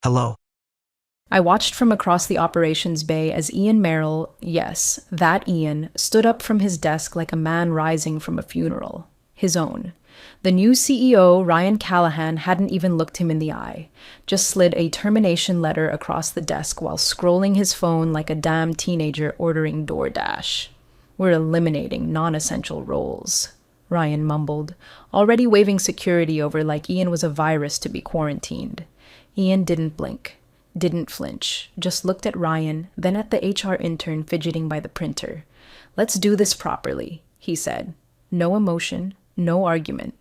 Hello. I watched from across the operations bay as Ian Merrill, yes, that Ian, stood up from his desk like a man rising from a funeral. His own. The new CEO, Ryan Callahan, hadn't even looked him in the eye, just slid a termination letter across the desk while scrolling his phone like a damn teenager ordering DoorDash. We're eliminating non-essential roles, Ryan mumbled, already waving security over like Ian was a virus to be quarantined. Ian didn't blink. Didn't flinch, just looked at Ryan, then at the HR intern fidgeting by the printer. "Let's do this properly," he said. No emotion, no argument.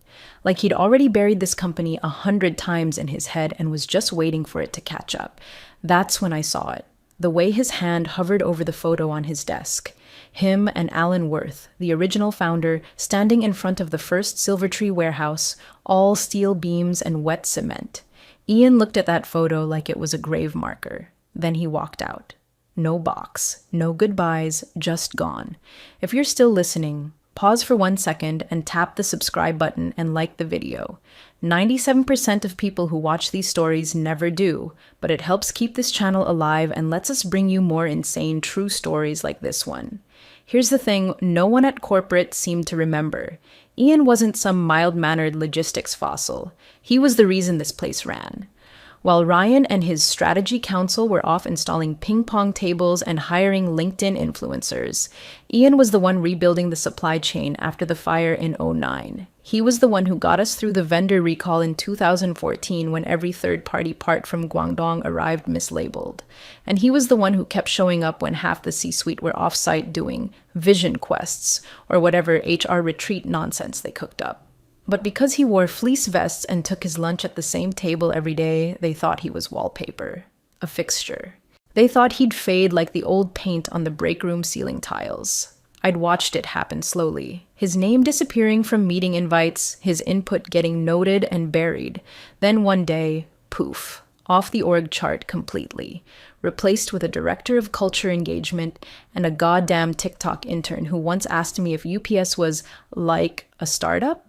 Like he'd already buried this company 100 times in his head and was just waiting for it to catch up. That's when I saw it. The way his hand hovered over the photo on his desk. Him and Alan Worth, the original founder, standing in front of the first Silvertree warehouse, all steel beams and wet cement. Ian looked at that photo like it was a grave marker. Then he walked out. No box, no goodbyes, just gone. If you're still listening, pause for 1 second and tap the subscribe button and like the video. 97% of people who watch these stories never do, but it helps keep this channel alive and lets us bring you more insane true stories like this one. Here's the thing no one at corporate seemed to remember. Ian wasn't some mild-mannered logistics fossil. He was the reason this place ran. While Ryan and his strategy council were off installing ping-pong tables and hiring LinkedIn influencers, Ian was the one rebuilding the supply chain after the fire in '09. He was the one who got us through the vendor recall in 2014 when every third-party part from Guangdong arrived mislabeled. And he was the one who kept showing up when half the C-suite were off-site doing vision quests or whatever HR retreat nonsense they cooked up. But because he wore fleece vests and took his lunch at the same table every day, they thought he was wallpaper, a fixture. They thought he'd fade like the old paint on the break room ceiling tiles. I'd watched it happen slowly. His name disappearing from meeting invites, his input getting noted and buried. Then one day, poof, off the org chart completely, replaced with a director of culture engagement and a goddamn TikTok intern who once asked me if UPS was like a startup.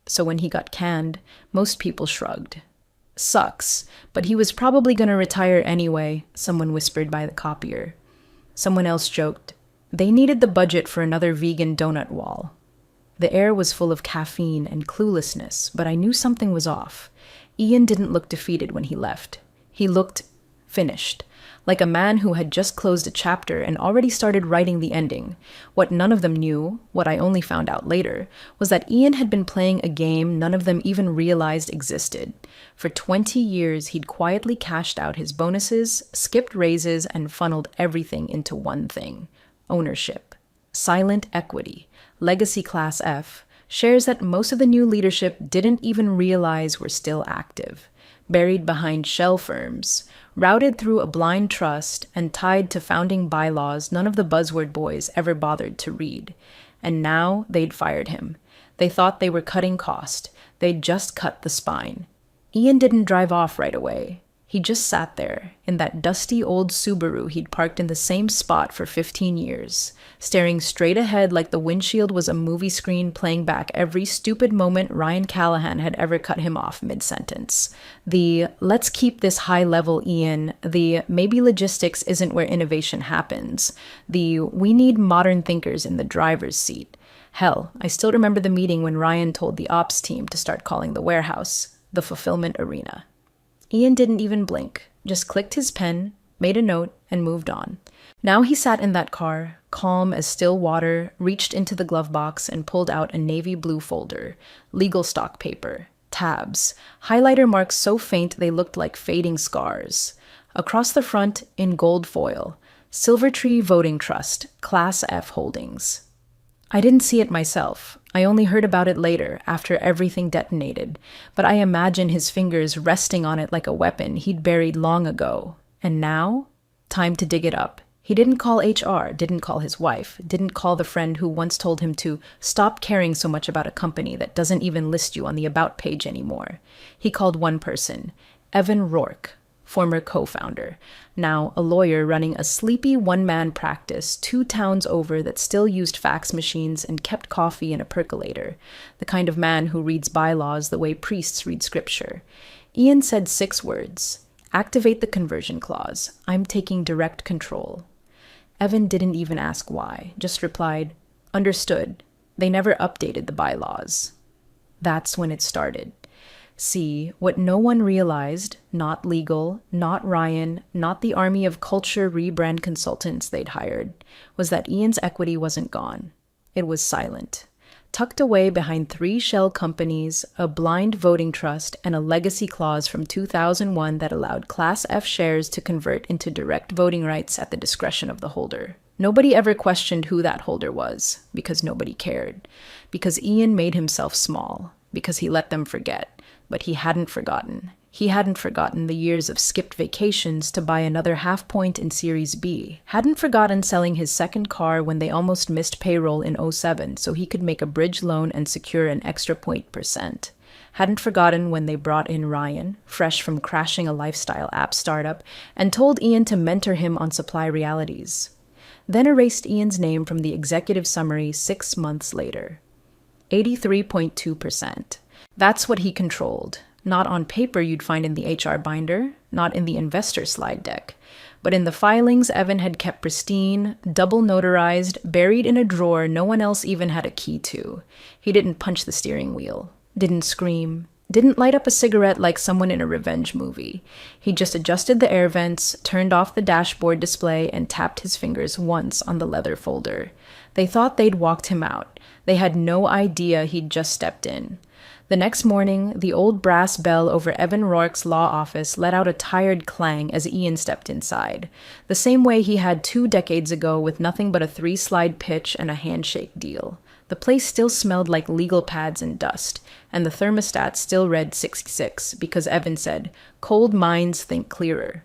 So when he got canned, most people shrugged. Sucks, but he was probably gonna retire anyway, someone whispered by the copier. Someone else joked, they needed the budget for another vegan donut wall. The air was full of caffeine and cluelessness, but I knew something was off. Ian didn't look defeated when he left. He looked finished, like a man who had just closed a chapter and already started writing the ending. What none of them knew, what I only found out later, was that Ian had been playing a game none of them even realized existed. For 20 years, he'd quietly cashed out his bonuses, skipped raises, and funneled everything into one thing: ownership. Silent equity. Legacy Class F. Shares that most of the new leadership didn't even realize were still active. Buried behind shell firms, routed through a blind trust, and tied to founding bylaws none of the buzzword boys ever bothered to read. And now they'd fired him. They thought they were cutting cost. They'd just cut the spine. Ian didn't drive off right away. He just sat there, in that dusty old Subaru he'd parked in the same spot for 15 years, staring straight ahead like the windshield was a movie screen playing back every stupid moment Ryan Callahan had ever cut him off mid-sentence. The, let's keep this high level, Ian. The, maybe logistics isn't where innovation happens. The, we need modern thinkers in the driver's seat. Hell, I still remember the meeting when Ryan told the ops team to start calling the warehouse the fulfillment arena. Ian didn't even blink, just clicked his pen, made a note, and moved on. Now he sat in that car, calm as still water, reached into the glove box and pulled out a navy blue folder, legal stock paper, tabs, highlighter marks so faint they looked like fading scars. Across the front, in gold foil, Silvertree Voting Trust, Class F Holdings. I didn't see it myself. I only heard about it later, after everything detonated, but I imagine his fingers resting on it like a weapon he'd buried long ago. And now? Time to dig it up. He didn't call HR, didn't call his wife, didn't call the friend who once told him to stop caring so much about a company that doesn't even list you on the About page anymore. He called one person, Evan Rourke, former co-founder, now a lawyer running a sleepy one-man practice 2 towns over that still used fax machines and kept coffee in a percolator, the kind of man who reads bylaws the way priests read scripture. Ian said 6 words, Activate the conversion clause. I'm taking direct control. Evan didn't even ask why, just replied, understood. They never updated the bylaws. That's when it started. See, what no one realized, not legal, not Ryan, not the army of culture rebrand consultants they'd hired, was that Ian's equity wasn't gone. It was silent. Tucked away behind 3 shell companies, a blind voting trust, and a legacy clause from 2001 that allowed Class F shares to convert into direct voting rights at the discretion of the holder. Nobody ever questioned who that holder was, because nobody cared. Because Ian made himself small. Because he let them forget. But he hadn't forgotten. He hadn't forgotten the years of skipped vacations to buy another half point in Series B. Hadn't forgotten selling his second car when they almost missed payroll in '07 so he could make a bridge loan and secure an extra 0.%. Hadn't forgotten when they brought in Ryan, fresh from crashing a lifestyle app startup, and told Ian to mentor him on supply realities. Then erased Ian's name from the executive summary 6 months later. 83.2%. That's what he controlled. Not on paper you'd find in the HR binder, not in the investor slide deck, but in the filings Evan had kept pristine, double notarized, buried in a drawer no one else even had a key to. He didn't punch the steering wheel, didn't scream, didn't light up a cigarette like someone in a revenge movie. He just adjusted the air vents, turned off the dashboard display, and tapped his fingers once on the leather folder. They thought they'd walked him out. They had no idea he'd just stepped in. The next morning, the old brass bell over Evan Rourke's law office let out a tired clang as Ian stepped inside, the same way he had 2 decades ago with nothing but a 3-slide pitch and a handshake deal. The place still smelled like legal pads and dust, and the thermostat still read 66 because Evan said, "Cold minds think clearer."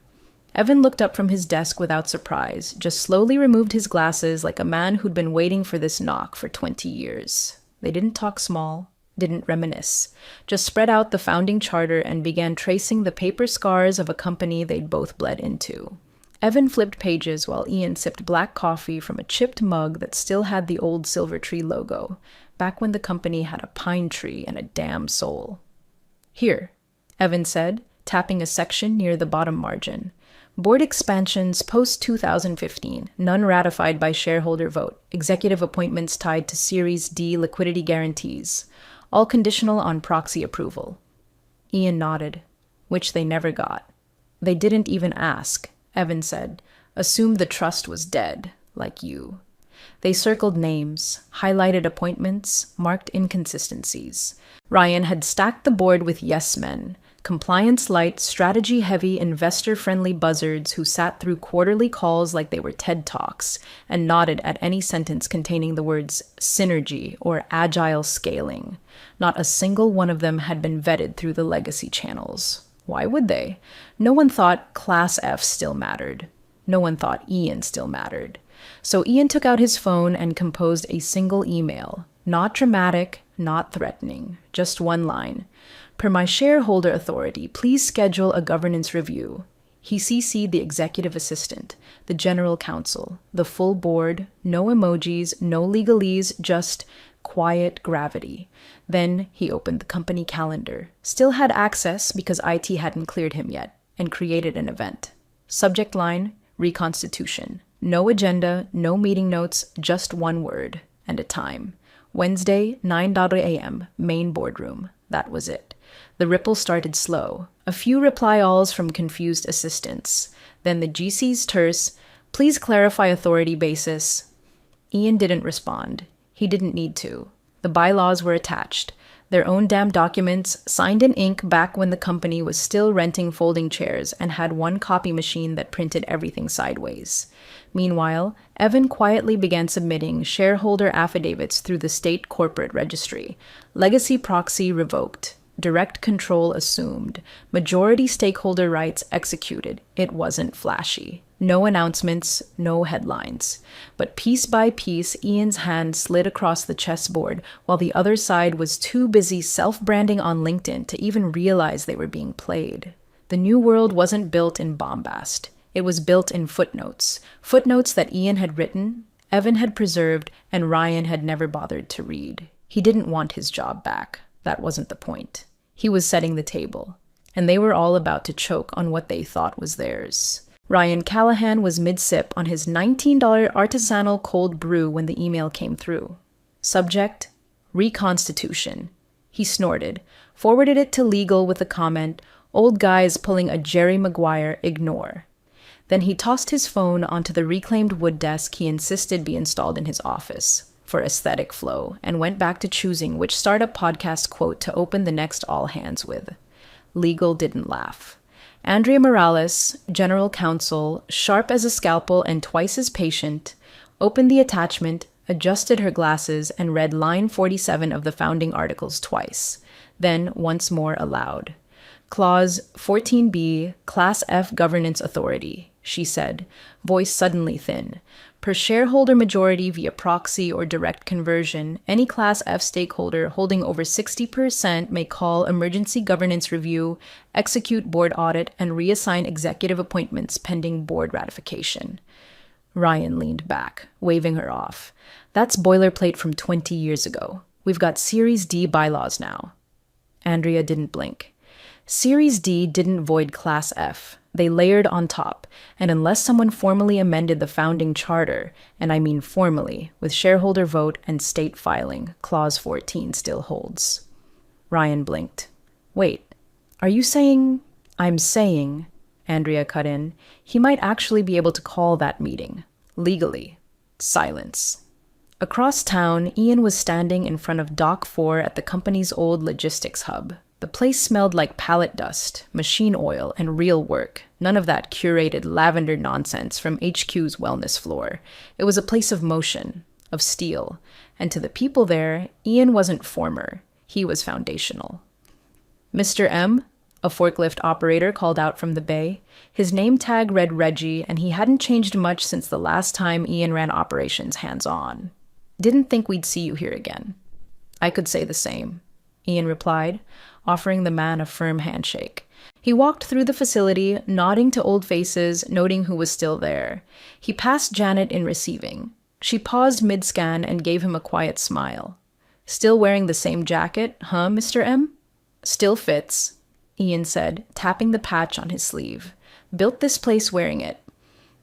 Evan looked up from his desk without surprise, just slowly removed his glasses like a man who'd been waiting for this knock for 20 years. They didn't talk small. Didn't reminisce, just spread out the founding charter and began tracing the paper scars of a company they'd both bled into. Evan flipped pages while Ian sipped black coffee from a chipped mug that still had the old Silvertree logo, back when the company had a pine tree and a damn soul. "Here," Evan said, tapping a section near the bottom margin. "Board expansions post-2015, none ratified by shareholder vote, executive appointments tied to Series D liquidity guarantees. All conditional on proxy approval." Ian nodded, which they never got. "They didn't even ask," Evan said. "Assumed the trust was dead, like you." They circled names, highlighted appointments, marked inconsistencies. Ryan had stacked the board with yes-men, compliance-light, strategy-heavy, investor-friendly buzzards who sat through quarterly calls like they were TED Talks and nodded at any sentence containing the words synergy or agile scaling. Not a single one of them had been vetted through the legacy channels. Why would they? No one thought Class F still mattered. No one thought Ian still mattered. So Ian took out his phone and composed a single email. Not dramatic, not threatening, just one line. "Per my shareholder authority, please schedule a governance review." He CC'd the executive assistant, the general counsel, the full board, no emojis, no legalese, just quiet gravity. Then he opened the company calendar, still had access because IT hadn't cleared him yet, and created an event. Subject line, reconstitution. No agenda, no meeting notes, just one word, and a time. Wednesday, 9 a.m., main boardroom. That was it. The ripple started slow. A few reply-alls from confused assistants. Then the GC's terse, "Please clarify authority basis." Ian didn't respond. He didn't need to. The bylaws were attached. Their own damn documents, signed in ink back when the company was still renting folding chairs and had one copy machine that printed everything sideways. Meanwhile, Evan quietly began submitting shareholder affidavits through the state corporate registry. Legacy proxy revoked. Direct control assumed. Majority stakeholder rights executed. It wasn't flashy. No announcements, no headlines. But piece by piece, Ian's hand slid across the chessboard while the other side was too busy self-branding on LinkedIn to even realize they were being played. The new world wasn't built in bombast. It was built in footnotes. Footnotes that Ian had written, Evan had preserved, and Ryan had never bothered to read. He didn't want his job back. That wasn't the point. He was setting the table. and they were all about to choke on what they thought was theirs. Ryan Callahan was mid-sip on his $19 artisanal cold brew when the email came through. Subject: Reconstitution. He snorted, forwarded it to legal with the comment, "Old guys pulling a Jerry Maguire, ignore." Then he tossed his phone onto the reclaimed wood desk he insisted be installed in his office for aesthetic flow, and went back to choosing which startup podcast quote to open the next all hands with. Legal didn't laugh. Andrea Morales, general counsel, sharp as a scalpel and twice as patient, opened the attachment, adjusted her glasses, and read line 47 of the founding articles twice, then once more aloud. Clause 14b, Class F Governance Authority, she said, voice suddenly thin. Per shareholder majority via proxy or direct conversion, any Class F stakeholder holding over 60% may call emergency governance review, execute board audit, and reassign executive appointments pending board ratification. Ryan leaned back, waving her off. That's boilerplate from 20 years ago. We've got Series D bylaws now. Andrea didn't blink. Series D didn't void Class F. They layered on top, and unless someone formally amended the founding charter, and I mean formally, with shareholder vote and state filing, Clause 14 still holds. Ryan blinked. Wait, are you saying... I'm saying, Andrea cut in, he might actually be able to call that meeting. Legally. Silence. Across town, Ian was standing in front of Dock 4 at the company's old logistics hub. The place smelled like pallet dust, machine oil, and real work. None of that curated lavender nonsense from HQ's wellness floor. It was a place of motion, of steel. And to the people there, Ian wasn't former. He was foundational. Mr. M, a forklift operator called out from the bay. His name tag read Reggie, and he hadn't changed much since the last time Ian ran operations hands-on. Didn't think we'd see you here again. I could say the same, Ian replied, offering the man a firm handshake. He walked through the facility, nodding to old faces, noting who was still there. He passed Janet in receiving. She paused mid-scan and gave him a quiet smile. Still wearing the same jacket, huh, Mr. M? Still fits, Ian said, tapping the patch on his sleeve. Built this place wearing it.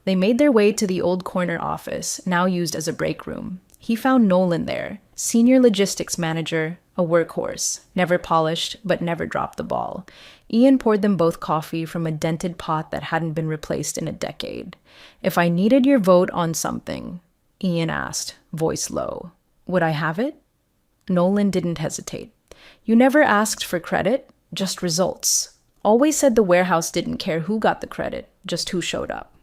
They made their way to the old corner office, now used as a break room. He found Nolan there, senior logistics manager, a workhorse, never polished, but never dropped the ball. Ian poured them both coffee from a dented pot that hadn't been replaced in a decade. If I needed your vote on something, Ian asked, voice low, would I have it? Nolan didn't hesitate. You never asked for credit, just results. Always said the warehouse didn't care who got the credit, just who showed up.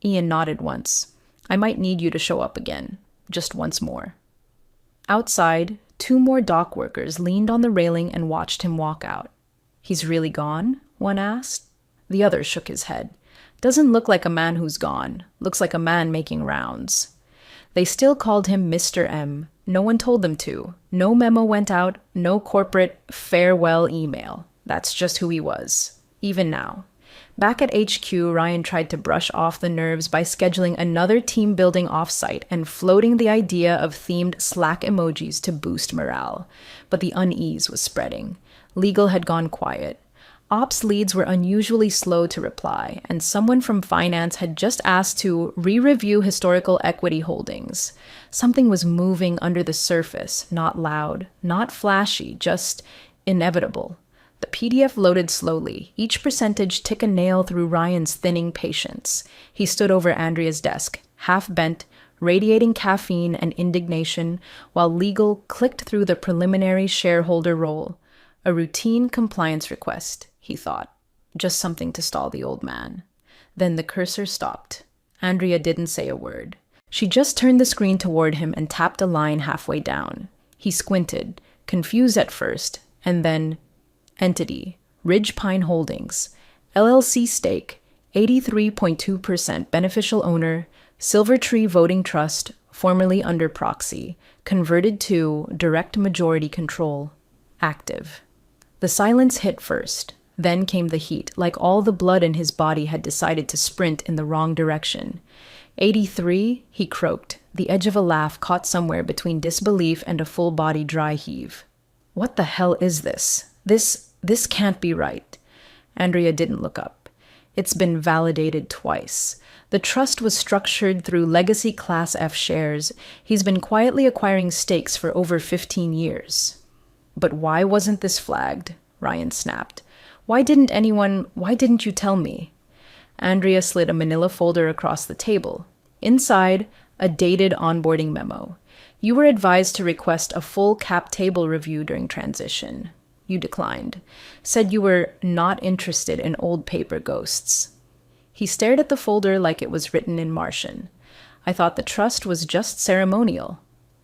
Ian nodded once. I might need you to show up again, just once more. Outside, 2 more dock workers leaned on the railing and watched him walk out. He's really gone? One asked. The other shook his head. Doesn't look like a man who's gone. Looks like a man making rounds. They still called him Mr. M. No one told them to. No memo went out, no corporate farewell email. That's just who he was, even now. Back at HQ, Ryan tried to brush off the nerves by scheduling another team-building offsite and floating the idea of themed Slack emojis to boost morale. But the unease was spreading. Legal had gone quiet. Ops leads were unusually slow to reply, and someone from finance had just asked to re-review historical equity holdings. Something was moving under the surface, not loud, not flashy, just inevitable. The PDF loaded slowly, each percentage tick a nail through Ryan's thinning patience. He stood over Andrea's desk, half bent, radiating caffeine and indignation, while legal clicked through the preliminary shareholder roll. A routine compliance request, he thought. Just something to stall the old man. Then the cursor stopped. Andrea didn't say a word. She just turned the screen toward him and tapped a line halfway down. He squinted, confused at first, and then... Entity, Ridge Pine Holdings, LLC stake, 83.2% beneficial owner, Silver Tree Voting Trust, formerly under proxy, converted to direct majority control, active. The silence hit first, then came the heat, like all the blood in his body had decided to sprint in the wrong direction. 83, he croaked, the edge of a laugh caught somewhere between disbelief and a full-body dry heave. What the hell is this? This can't be right. Andrea didn't look up. It's been validated twice. The trust was structured through legacy Class F shares. He's been quietly acquiring stakes for over 15 years. But why wasn't this flagged? Ryan snapped. Why didn't you tell me? Andrea slid a manila folder across the table. Inside, a dated onboarding memo. You were advised to request a full cap table review during transition. You declined. Said you were not interested in old paper ghosts. He stared at the folder like it was written in Martian. I thought the trust was just ceremonial.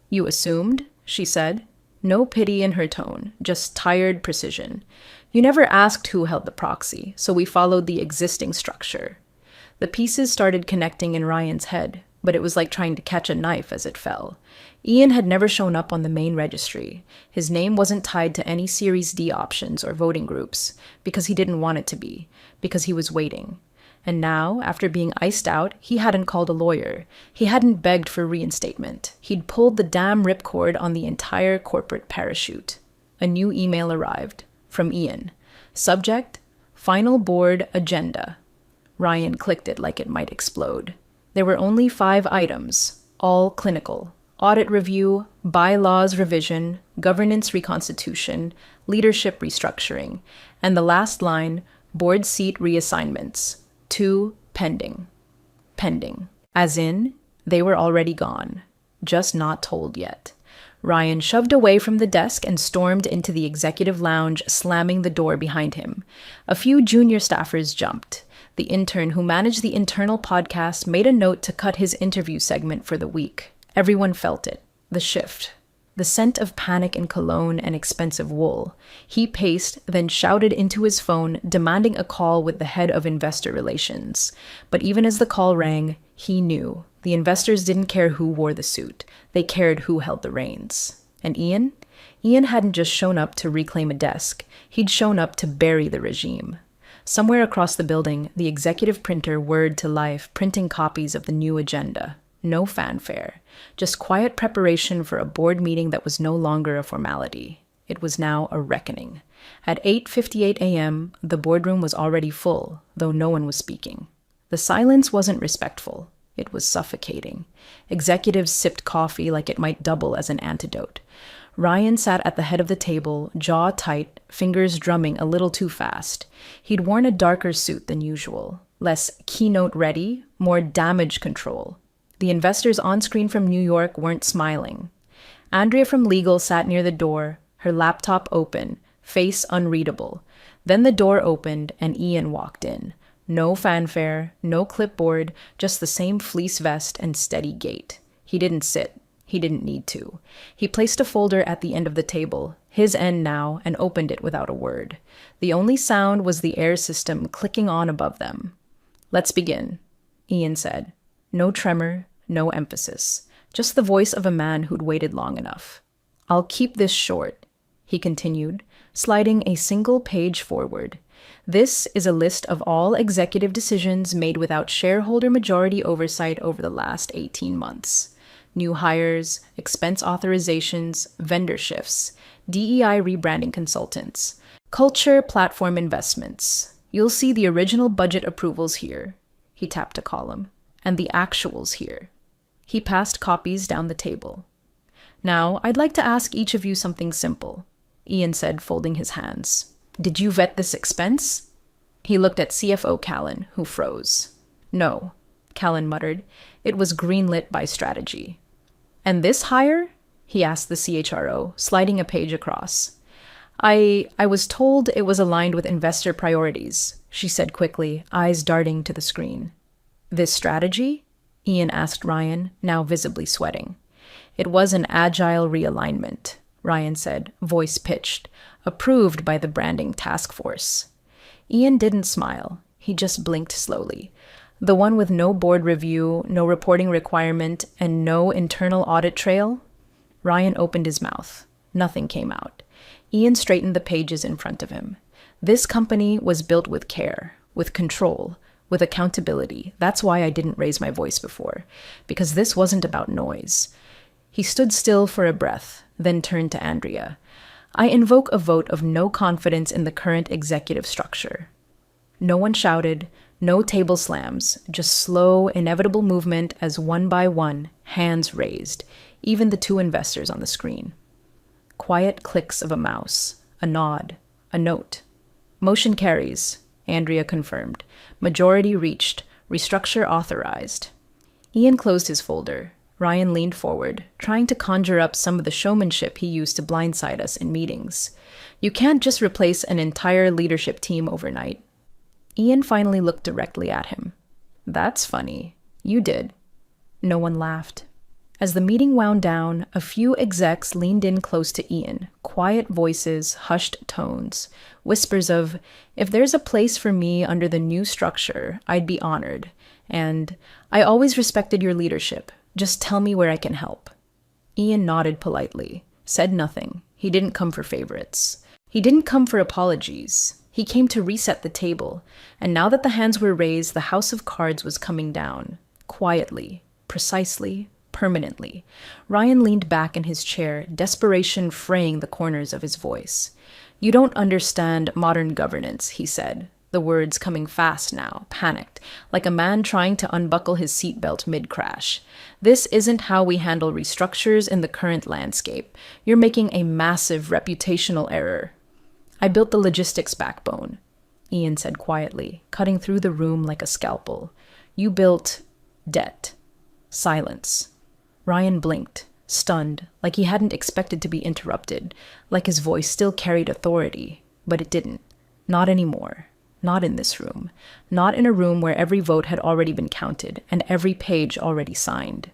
You assumed, she said. No pity in her tone, just tired precision. You never asked who held the proxy, so we followed the existing structure. The pieces started connecting in Ryan's head, but it was like trying to catch a knife as it fell. Ian had never shown up on the main registry. His name wasn't tied to any Series D options or voting groups, because he didn't want it to be, because he was waiting. And now, after being iced out, he hadn't called a lawyer. He hadn't begged for reinstatement. He'd pulled the damn ripcord on the entire corporate parachute. A new email arrived, from Ian. Subject, Final Board Agenda. Ryan clicked it like it might explode. There were only 5 items, all clinical. Audit review, bylaws revision, governance reconstitution, leadership restructuring, and the last line, board seat reassignments. 2 pending. Pending. As in, they were already gone. Just not told yet. Ryan shoved away from the desk and stormed into the executive lounge, slamming the door behind him. A few junior staffers jumped. The intern who managed the internal podcast made a note to cut his interview segment for the week. Everyone felt it. The shift. The scent of panic and cologne and expensive wool. He paced, then shouted into his phone, demanding a call with the head of investor relations. But even as the call rang, he knew. The investors didn't care who wore the suit. They cared who held the reins. And Ian? Ian hadn't just shown up to reclaim a desk. He'd shown up to bury the regime. Somewhere across the building, the executive printer whirred to life, printing copies of the new agenda. No fanfare. Just quiet preparation for a board meeting that was no longer a formality. It was now a reckoning. At 8:58 a.m., the boardroom was already full, though no one was speaking. The silence wasn't respectful. It was suffocating. Executives sipped coffee like it might double as an antidote. Ryan sat at the head of the table, jaw tight, fingers drumming a little too fast. He'd worn a darker suit than usual. Less keynote ready, more damage control. The investors on screen from New York weren't smiling. Andrea from legal sat near the door, her laptop open, face unreadable. Then the door opened and Ian walked in. No fanfare, no clipboard, just the same fleece vest and steady gait. He didn't sit. He didn't need to. He placed a folder at the end of the table, his end now, and opened it without a word. The only sound was the air system clicking on above them. Let's begin, Ian said. No tremor, no emphasis. Just the voice of a man who'd waited long enough. I'll keep this short, he continued, sliding a single page forward. This is a list of all executive decisions made without shareholder majority oversight over the last 18 months. New hires, expense authorizations, vendor shifts, DEI rebranding consultants, culture platform investments. You'll see the original budget approvals here. He tapped a column. And the actuals here. He passed copies down the table. Now, I'd like to ask each of you something simple, Ian said, folding his hands. Did you vet this expense? He looked at CFO Callan, who froze. No, Callan muttered. It was greenlit by strategy. And this hire? He asked the CHRO, sliding a page across. I was told it was aligned with investor priorities, she said quickly, eyes darting to the screen. This strategy? Ian asked Ryan, now visibly sweating. It was an agile realignment, Ryan said, voice pitched, approved by the branding task force. Ian didn't smile. He just blinked slowly. The one with no board review, no reporting requirement, and no internal audit trail? Ryan opened his mouth. Nothing came out. Ian straightened the pages in front of him. This company was built with care, with control, with accountability. That's why I didn't raise my voice before, because this wasn't about noise. He stood still for a breath, then turned to Andrea. I invoke a vote of no confidence in the current executive structure. No one shouted, no table slams, just slow, inevitable movement as one by one, hands raised, even the two investors on the screen. Quiet clicks of a mouse, a nod, a note. Motion carries, Andrea confirmed. Majority reached, restructure authorized. Ian closed his folder. Ryan leaned forward, trying to conjure up some of the showmanship he used to blindside us in meetings. You can't just replace an entire leadership team overnight. Ian finally looked directly at him. That's funny. You did. No one laughed. As the meeting wound down, a few execs leaned in close to Ian, quiet voices, hushed tones, whispers of, if there's a place for me under the new structure, I'd be honored, and I always respected your leadership. Just tell me where I can help. Ian nodded politely, said nothing. He didn't come for favorites. He didn't come for apologies. He came to reset the table, and now that the hands were raised, the house of cards was coming down. Quietly, precisely, permanently. Ryan leaned back in his chair, desperation fraying the corners of his voice. You don't understand modern governance, he said, the words coming fast now, panicked, like a man trying to unbuckle his seatbelt mid-crash. This isn't how we handle restructures in the current landscape. You're making a massive reputational error. I built the logistics backbone, Ian said quietly, cutting through the room like a scalpel. You built debt. Silence. Ryan blinked, stunned, like he hadn't expected to be interrupted, like his voice still carried authority, but it didn't. Not anymore. Not in this room. Not in a room where every vote had already been counted and every page already signed.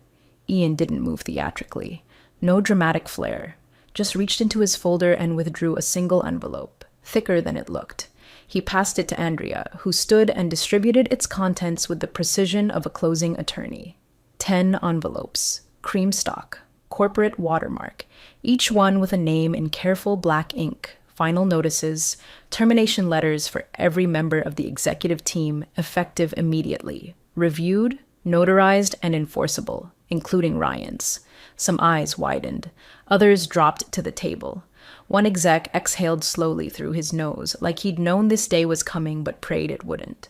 Ian didn't move theatrically. No dramatic flair. Just reached into his folder and withdrew a single envelope, thicker than it looked. He passed it to Andrea, who stood and distributed its contents with the precision of a closing attorney. 10 envelopes, cream stock, corporate watermark, each one with a name in careful black ink, final notices, termination letters for every member of the executive team, effective immediately, reviewed, notarized, and enforceable, including Ryan's. Some eyes widened. Others dropped to the table. One exec exhaled slowly through his nose, like he'd known this day was coming but prayed it wouldn't.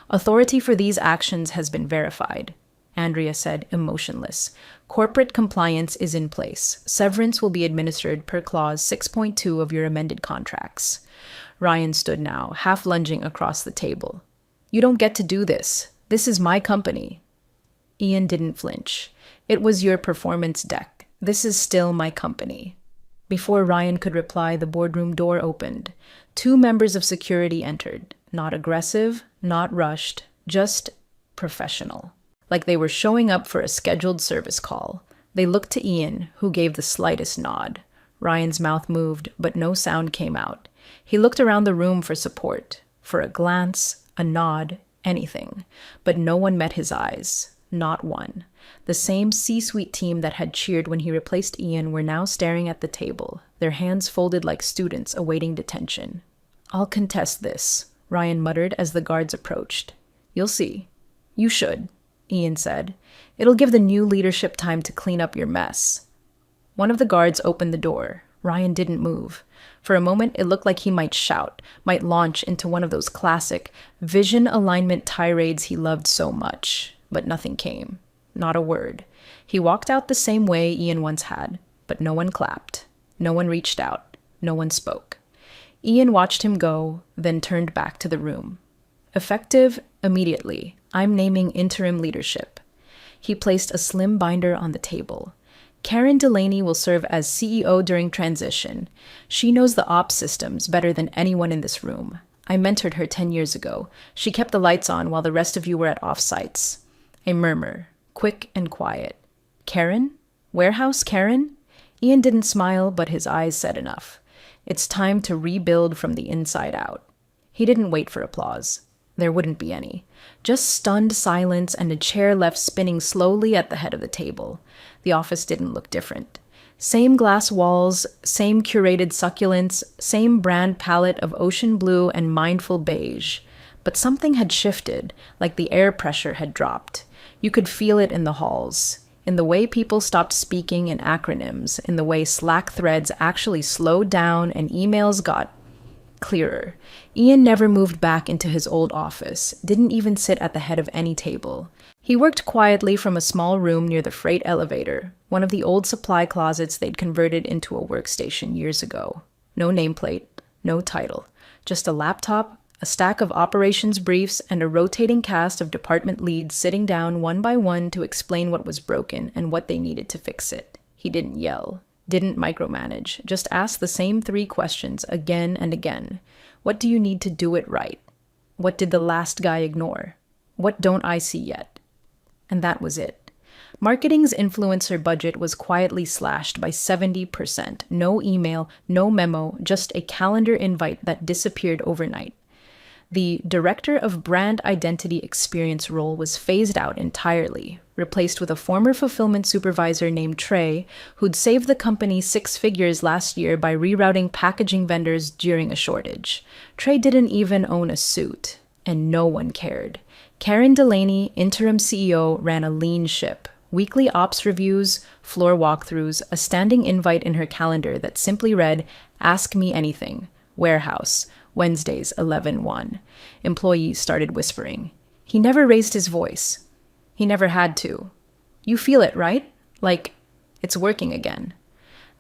Authority for these actions has been verified, Andrea said, emotionless. Corporate compliance is in place. Severance will be administered per clause 6.2 of your amended contracts. Ryan stood now, half lunging across the table. You don't get to do this. This is my company. Ian didn't flinch. It was your performance deck. This is still my company. Before Ryan could reply, the boardroom door opened. 2 members of security entered. Not aggressive, not rushed, just professional. Like they were showing up for a scheduled service call. They looked to Ian, who gave the slightest nod. Ryan's mouth moved, but no sound came out. He looked around the room for support, for a glance, a nod, anything. But no one met his eyes. Not one. The same C-suite team that had cheered when he replaced Ian were now staring at the table, their hands folded like students awaiting detention. I'll contest this, Ryan muttered as the guards approached. You'll see. You should, Ian said. It'll give the new leadership time to clean up your mess. One of the guards opened the door. Ryan didn't move. For a moment, it looked like he might shout, might launch into one of those classic vision alignment tirades he loved so much. But nothing came. Not a word. He walked out the same way Ian once had, but no one clapped. No one reached out. No one spoke. Ian watched him go, then turned back to the room. Effective immediately. I'm naming interim leadership. He placed a slim binder on the table. Karen Delaney will serve as CEO during transition. She knows the ops systems better than anyone in this room. I mentored her 10 years ago. She kept the lights on while the rest of you were at offsites. A murmur, quick and quiet. Karen? Warehouse Karen? Ian didn't smile, but his eyes said enough. It's time to rebuild from the inside out. He didn't wait for applause. There wouldn't be any. Just stunned silence and a chair left spinning slowly at the head of the table. The office didn't look different. Same glass walls, same curated succulents, same brand palette of ocean blue and mindful beige. But something had shifted, like the air pressure had dropped. You could feel it in the halls, in the way people stopped speaking in acronyms, in the way Slack threads actually slowed down and emails got clearer. Ian never moved back into his old office, didn't even sit at the head of any table. He worked quietly from a small room near the freight elevator, one of the old supply closets they'd converted into a workstation years ago. No nameplate, no title, just a laptop, a stack of operations briefs, and a rotating cast of department leads sitting down one by one to explain what was broken and what they needed to fix it. He didn't yell, didn't micromanage, just asked the same 3 questions again and again. What do you need to do it right? What did the last guy ignore? What don't I see yet? And that was it. Marketing's influencer budget was quietly slashed by 70%. No email, no memo, just a calendar invite that disappeared overnight. The Director of Brand Identity Experience role was phased out entirely, replaced with a former fulfillment supervisor named Trey, who'd saved the company 6 figures last year by rerouting packaging vendors during a shortage. Trey didn't even own a suit, and no one cared. Karen Delaney, interim CEO, ran a lean ship. Weekly ops reviews, floor walkthroughs, a standing invite in her calendar that simply read, "Ask me anything. Warehouse. Wednesdays, 11:1. Employees started whispering. He never raised his voice. He never had to. You feel it, right? Like, it's working again.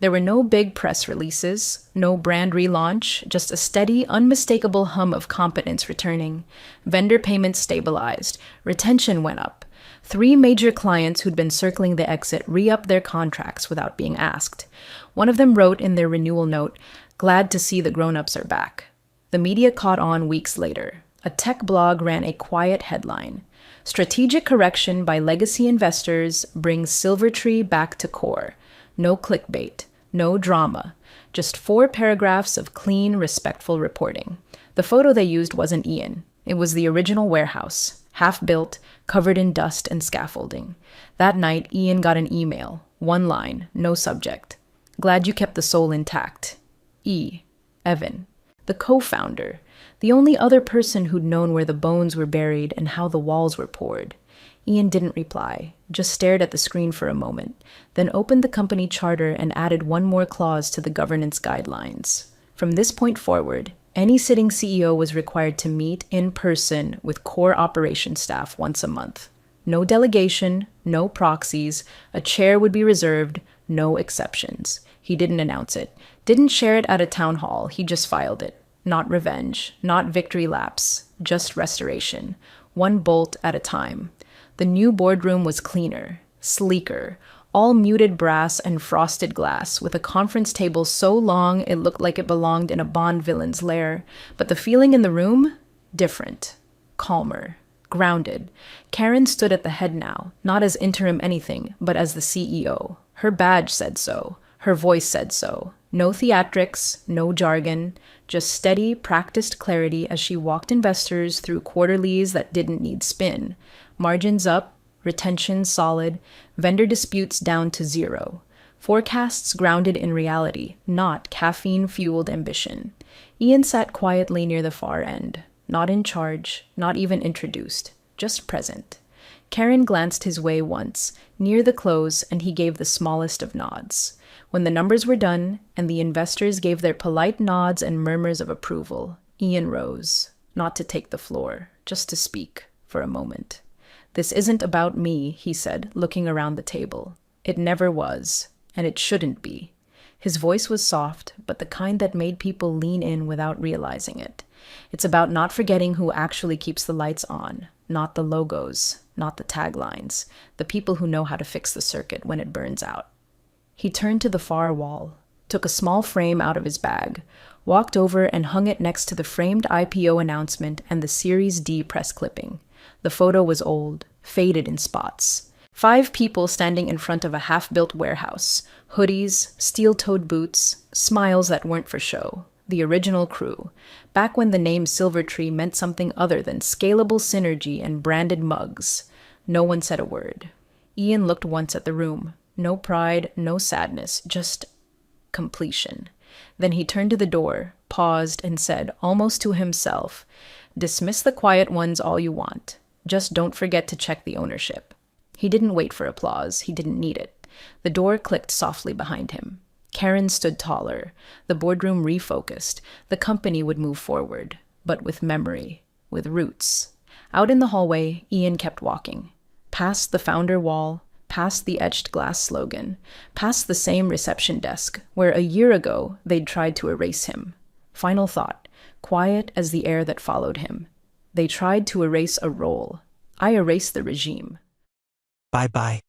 There were no big press releases, no brand relaunch, just a steady, unmistakable hum of competence returning. Vendor payments stabilized. Retention went up. 3 major clients who'd been circling the exit re-upped their contracts without being asked. One of them wrote in their renewal note, "Glad to see the grown-ups are back." The media caught on weeks later. A tech blog ran a quiet headline. "Strategic correction by legacy investors brings Silvertree back to core." No clickbait, no drama, just 4 paragraphs of clean, respectful reporting. The photo they used wasn't Ian. It was the original warehouse, half-built, covered in dust and scaffolding. That night, Ian got an email. 1 line, no subject. "Glad you kept the soul intact. E. Evan." The co-founder, the only other person who'd known where the bones were buried and how the walls were poured. Ian didn't reply, just stared at the screen for a moment, then opened the company charter and added 1 more clause to the governance guidelines. From this point forward, any sitting CEO was required to meet in person with core operations staff once a month. No delegation, no proxies, a chair would be reserved, no exceptions. He didn't announce it, didn't share it at a town hall, he just filed it. Not revenge, not victory laps, just restoration, 1 bolt at a time. The new boardroom was cleaner, sleeker, all muted brass and frosted glass, with a conference table so long it looked like it belonged in a Bond villain's lair. But the feeling in the room? Different, calmer, grounded. Karen stood at the head now, not as interim anything, but as the CEO. Her badge said so. Her voice said so. No theatrics, no jargon, just steady, practiced clarity as she walked investors through quarterlies that didn't need spin. Margins up, retention solid, vendor disputes down to 0. Forecasts grounded in reality, not caffeine-fueled ambition. Ian sat quietly near the far end, not in charge, not even introduced, just present. Karen glanced his way once, near the close, and he gave the smallest of nods. When the numbers were done, and the investors gave their polite nods and murmurs of approval, Ian rose, not to take the floor, just to speak, for a moment. "This isn't about me," he said, looking around the table. "It never was, and it shouldn't be." His voice was soft, but the kind that made people lean in without realizing it. It's about not forgetting who actually keeps the lights on, not the logos, not the taglines, the people who know how to fix the circuit when it burns out. He turned to the far wall, took a small frame out of his bag, walked over and hung it next to the framed IPO announcement and the Series D press clipping. The photo was old, faded in spots. 5 people standing in front of a half-built warehouse, hoodies, steel-toed boots, smiles that weren't for show. The original crew, back when the name Silvertree meant something other than scalable synergy and branded mugs. No one said a word. Ian looked once at the room. No pride, no sadness, just completion. Then he turned to the door, paused, and said, almost to himself, "Dismiss the quiet ones all you want. Just don't forget to check the ownership." He didn't wait for applause. He didn't need it. The door clicked softly behind him. Karen stood taller. The boardroom refocused. The company would move forward, but with memory, with roots. Out in the hallway, Ian kept walking. Past the founder wall, past the etched glass slogan, past the same reception desk where a year ago they'd tried to erase him. Final thought, quiet as the air that followed him. They tried to erase a role. I erased the regime. Bye-bye.